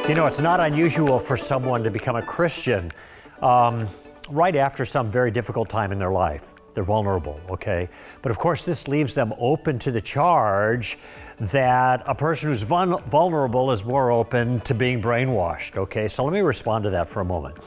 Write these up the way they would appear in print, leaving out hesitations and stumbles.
You know, it's not unusual for someone to become a Christian right after some very difficult time in their life. They're vulnerable, okay? But of course, this leaves them open to the charge that a person who's vulnerable is more open to being brainwashed, okay? So let me respond to that for a moment.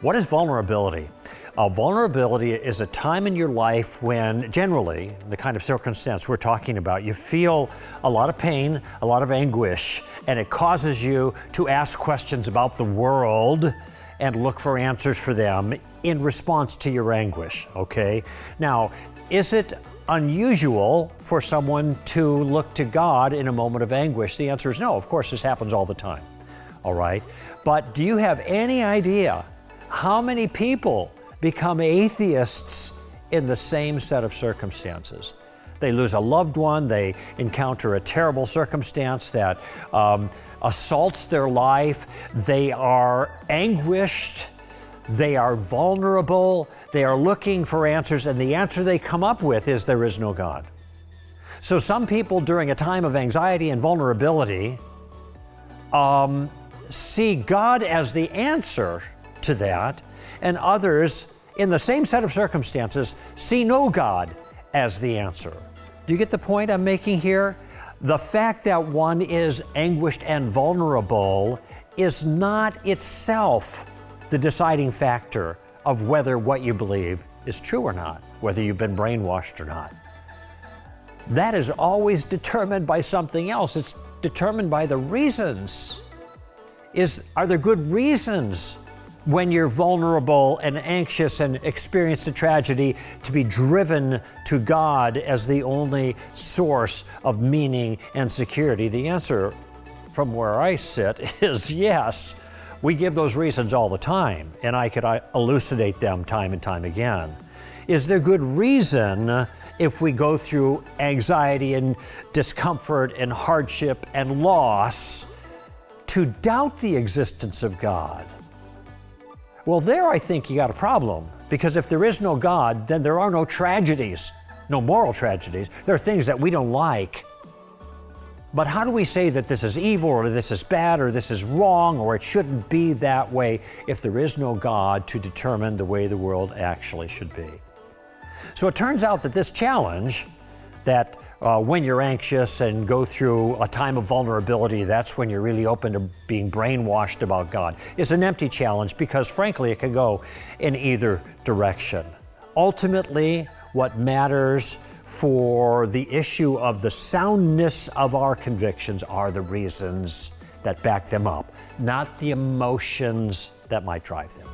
What is vulnerability? Vulnerability is a time in your life when, generally, the kind of circumstance we're talking about, you feel a lot of pain, a lot of anguish, and it causes you to ask questions about the world and look for answers for them in response to your anguish, okay? Now, is it unusual for someone to look to God in a moment of anguish? The answer is no. Of course, this happens all the time, all right? But do you have any idea how many people become atheists in the same set of circumstances? They lose a loved one, they encounter a terrible circumstance that assaults their life, they are anguished, they are vulnerable, they are looking for answers, and the answer they come up with is there is no God. So some people during a time of anxiety and vulnerability see God as the answer to that, and others in the same set of circumstances see no God as the answer. Do you get the point I'm making here? The fact that one is anguished and vulnerable is not itself the deciding factor of whether what you believe is true or not, whether you've been brainwashed or not. That is always determined by something else. It's determined by the reasons. Are there good reasons when you're vulnerable and anxious and experience a tragedy to be driven to God as the only source of meaning and security? The answer from where I sit is yes. We give those reasons all the time, and I could elucidate them time and time again. Is there good reason if we go through anxiety and discomfort and hardship and loss to doubt the existence of God? Well, there I think you got a problem, because if there is no God, then there are no tragedies, no moral tragedies. There are things that we don't like. But how do we say that this is evil, or this is bad, or this is wrong, or it shouldn't be that way if there is no God to determine the way the world actually should be? So it turns out that this challenge, that when you're anxious and go through a time of vulnerability, that's when you're really open to being brainwashed about God, is an empty challenge, because frankly, it can go in either direction. Ultimately, what matters for the issue of the soundness of our convictions are the reasons that back them up, not the emotions that might drive them.